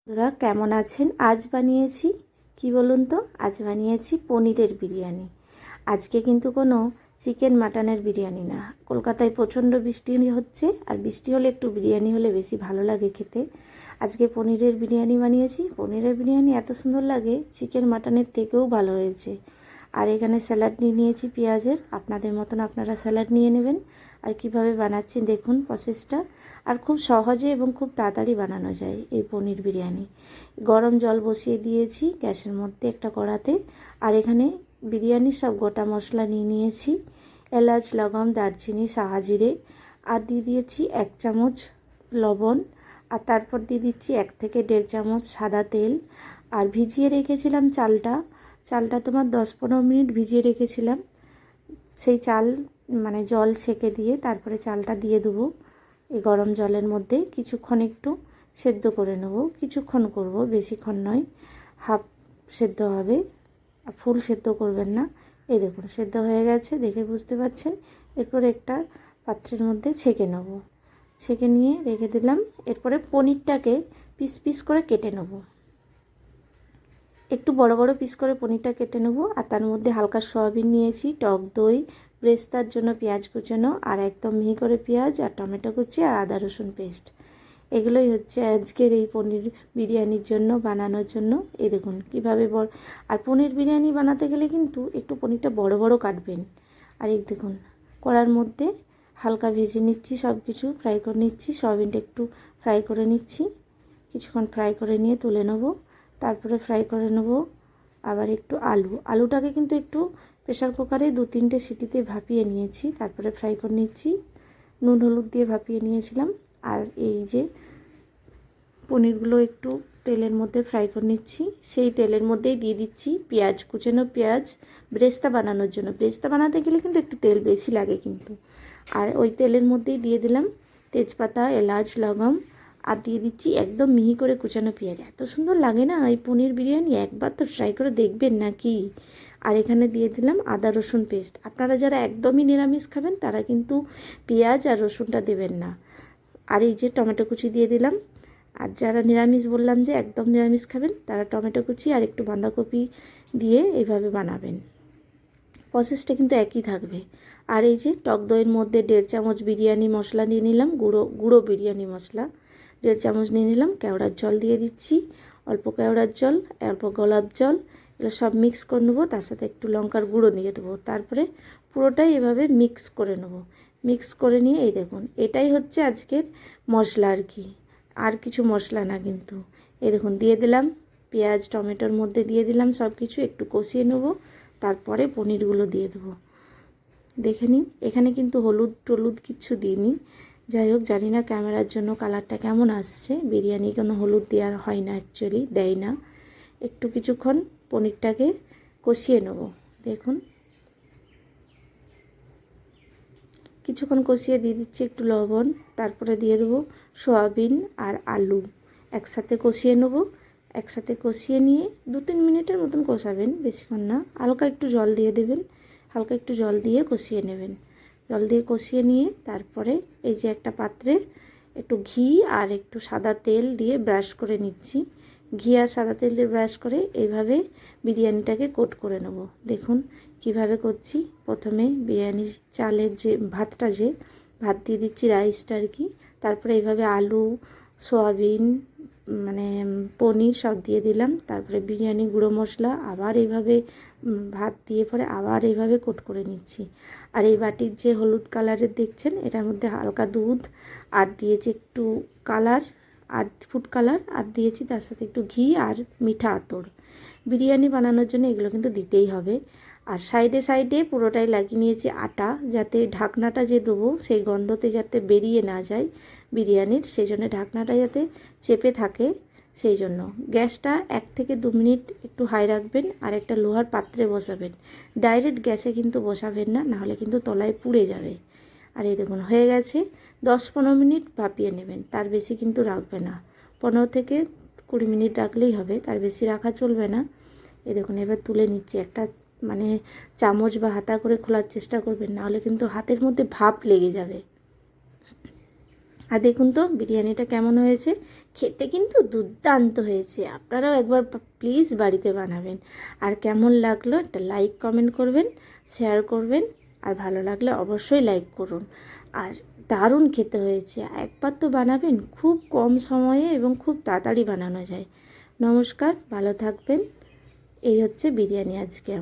বন্ধুরা কেমন আছেন? আজ বানিয়েছি কি বলুন তো, আজ বানিয়েছি পনিরের বিরিয়ানি। আজকে কিন্তু কোনো চিকেন মাটনের বিরিয়ানি না। কলকাতায় প্রচণ্ড বৃষ্টি হচ্ছে, আর বৃষ্টি হলে একটু বিরিয়ানি হলে বেশি ভালো লাগে খেতে। আজকে পনিরের বিরিয়ানি বানিয়েছি। পনিরের বিরিয়ানি এত সুন্দর লাগে, চিকেন মাটনের থেকেও ভালো হয়েছে। আর এখানে স্যালাড নিয়ে নিয়েছি পেঁয়াজের। আপনাদের মতন আপনারা স্যালাড নিয়ে নেবেন। আর কিভাবে বানাচ্ছি দেখুন প্রসেসটা। আর খুব সহজে এবং খুব তাড়াতাড়ি বানানো যায় এই পনির বিরিয়ানি। গরম জল বসিয়ে দিয়েছি গ্যাসের মধ্যে একটা কড়াতে। আর এখানে বিরিয়ানির সব গোটা মশলা নিয়ে নিয়েছি, এলাচ, লবঙ্গ, দারচিনি, সাহাজিরে। আর দিয়ে দিয়েছি 1 চামচ লবণ। আর তারপর দিয়ে দিচ্ছি 1 থেকে 1.5 চামচ সাদা তেল। আর ভিজিয়ে রেখেছিলাম চালটা তোমার 10-15 মিনিট ভিজিয়ে রেখেছিলাম। সেই চাল মানে জল ছেঁকে দিয়ে তারপরে চালটা দিয়ে দেবো এই গরম জলের মধ্যে। কিছুক্ষণ একটু সেদ্ধ করে নেব, কিছুক্ষণ করব, বেশিক্ষণ নয়, হাফ সেদ্ধ হবে, ফুল সেদ্ধ করবেন না। এই দেখুন সেদ্ধ হয়ে গেছে, দেখে বুঝতে পারছেন। এরপর একটা পাত্রের মধ্যে ছেঁকে নেব, ছেঁকে নিয়ে রেখে দিলাম। এরপরে পনিরটাকে পিস পিস করে কেটে নেব, একটু বড় বড় পিস করে পনিরটা কেটে নেব। আর তার মধ্যে হালকা সয়াবিন নিয়েছি, টক দই, ব্রেস্তার জন্য পেঁয়াজ কুচানো, আর একদম মিহি করে পেঁয়াজ আর টমেটো কুচি আর আদা রসুন পেস্ট। এগুলোই হচ্ছে আজকের এই পনির বিরিয়ানির জন্য বানানোর জন্য। এই দেখুন কীভাবে আর পনির বিরিয়ানি বানাতে গেলে কিন্তু একটু পনিরটা বড় বড় কাটবেন। আর এই দেখুন কড়ার মধ্যে হালকা ভেজে নিচ্ছি, সব কিছু ফ্রাই করে নিচ্ছি। সয়াবিনটা একটু ফ্রাই করে নিচ্ছি, কিছুক্ষণ ফ্রাই করে নিয়ে তুলে নেব। তারপরে ফ্রাই করে নেব আবার একটু আলুটাকে কিন্তু একটু প্রেশার কুকারে 2-3টে সিটিতে ভাপিয়ে নিয়েছি, তারপরে ফ্রাই করে নিচ্ছি। নুন হলুদ দিয়ে ভাপিয়ে নিয়েছিলাম। আর এই যে পনিরগুলো একটু তেলের মধ্যে ফ্রাই করে নিচ্ছি। সেই তেলের মধ্যেই দিয়ে দিচ্ছি পেঁয়াজ, কুচানো পেঁয়াজ, ব্রেস্তা বানানোর জন্য। ব্রেস্তা বানাতে গেলে কিন্তু একটু তেল বেশি লাগে কিন্তু। আর ওই তেলের মধ্যেই দিয়ে দিলাম তেজপাতা, এলাচ, লবঙ্গ। আর দিয়ে দিচ্ছি একদম মিহি করে কুচানো পেঁয়াজ। এত সুন্দর লাগে না এই পনির বিরিয়ানি, একবার তো ট্রাই করে দেখবেন নাকি। আর এখানে দিয়ে দিলাম আদা রসুন পেস্ট। আপনারা যারা একদমই নিরামিষ খাবেন তারা কিন্তু পেঁয়াজ আর রসুনটা দেবেন না। আর এই যে টমেটো কুচি দিয়ে দিলাম। আর যারা নিরামিষ বললাম যে একদম নিরামিষ খাবেন তারা টমেটো কুচি আর একটু বাঁধাকপি দিয়ে এইভাবে বানাবেন। প্রসেসটা কিন্তু একই থাকবে। আর এই যে টক দইয়ের মধ্যে 1.5 চামচ বিরিয়ানি মশলা নিয়ে নিলাম, গুঁড়ো বিরিয়ানি মশলা 1.5 চামচ নিয়ে নিলাম। কেওড়ার জল দিয়ে দিচ্ছি, অল্প কেওড়ার জল, অল্প গোলাপ জল। এগুলো সব মিক্স করে নেবো, তার সাথে একটু লঙ্কার গুঁড়ো নিয়ে দেবো। তারপরে পুরোটাই এভাবে মিক্স করে নেব। মিক্স করে নিয়ে এই দেখুন এটাই হচ্ছে আজকের মশলা আর কি, আর কিছু মশলা না কিন্তু। এই দেখুন দিয়ে দিলাম পেঁয়াজ, টমেটোর মধ্যে দিয়ে দিলাম সব কিছু, একটু কষিয়ে নেব। তারপরে পনিরগুলো দিয়ে দেবো। দেখে নিন এখানে কিন্তু হলুদ টলুদ কিচ্ছু দিইনি। যাই হোক জানি না ক্যামেরার জন্য কালারটা কেমন আসছে। বিরিয়ানি কোনো হলুদ দেওয়া হয় না, অ্যাকচুয়ালি দেয় না। একটু কিছুক্ষণ পনিরটাকে কষিয়ে নেব। দেখুন কিছুক্ষণ কষিয়ে দিয়ে দিচ্ছি একটু লবণ। তারপরে দিয়ে দেবো সয়াবিন আর আলু, একসাথে কষিয়ে নেব। একসাথে কষিয়ে নিয়ে 2-3 মিনিটের মতন কষাবেন, বেশিক্ষণ না। হালকা একটু জল দিয়ে দেবেন, হালকা একটু জল দিয়ে কষিয়ে নেবেন। জল দিয়ে কষিয়ে নিয়ে তারপরে এই যে একটা পাত্রে একটু ঘি আর একটু সাদা তেল দিয়ে ব্রাশ করে নিচ্ছি। ঘি আর সাদা তেল দিয়ে ব্রাশ করে এইভাবে বিরিয়ানিটাকে কোট করে নেব। দেখুন কিভাবে করছি। প্রথমে বিরিয়ানির চালের যে ভাতটা, যে ভাত দিয়ে দিচ্ছি রাইসটা আর কি। তারপরে এইভাবে আলু, সয়াবিন মানে পনির সব দিয়ে দিলাম। তারপরে বিরিয়ানি গুঁড়ো মশলা, আবার এইভাবে ভাত দিয়ে পরে আবার এইভাবে কোট করে নিচ্ছি। আর এই বাটির যে হলুদ কালারের দেখছেন, এটার মধ্যে হালকা দুধ আর দিয়েছি একটু কালার আর ফুড কালার, আর দিয়েছি তার সাথে একটু ঘি আর মিঠা আতর। বিরিয়ানি বানানোর জন্য এগুলো কিন্তু দিতেই হবে। আর সাইডে সাইডে পুরোটাই লাগিয়ে নিয়েছি আটা, যাতে ঢাকনাটা যে দেবো সেই গন্ধতে যাতে বেরিয়ে না যায় বিরিয়ানির, সেই জন্য ঢাকনাটা যাতে চেপে থাকে সেই জন্য। গ্যাসটা 1 থেকে 2 মিনিট একটু হাই রাখবেন। আর একটা লোহার পাত্রে বসাবেন, ডাইরেক্ট গ্যাসে কিন্তু বসাবেন না, নাহলে কিন্তু তলায় পুড়ে যাবে। আর এই দেখুন হয়ে গেছে। 10-15 মিনিট ভাপিয়ে নেবেন, তার বেশি কিন্তু রাখবে না। 15 থেকে 20 মিনিট রাখলেই হবে, তার বেশি রাখা চলবে না। এই দেখুন এবার তুলে নিচ্ছি। একটা মানে চামচ বা হাতা করে খোলার চেষ্টা করবেন, নাহলে কিন্তু হাতের মধ্যে ভাপ লেগে যাবে। আর দেখুন তো বিরিয়ানিটা কেমন হয়েছে, খেতে কিন্তু দুর্দান্ত হয়েছে। আপনারাও একবার প্লিজ বাড়িতে বানাবেন। আর কেমন লাগলো একটা লাইক কমেন্ট করবেন, শেয়ার করবেন, আর ভালো লাগলে অবশ্যই লাইক করুন। আর দারুণ খেতে হয়েছে, একবার তো বানাবেন, খুব কম সময়ে এবং খুব তাড়াতাড়ি বানানো যায়। নমস্কার, ভালো থাকবেন। এই হচ্ছে বিরিয়ানি আজকে।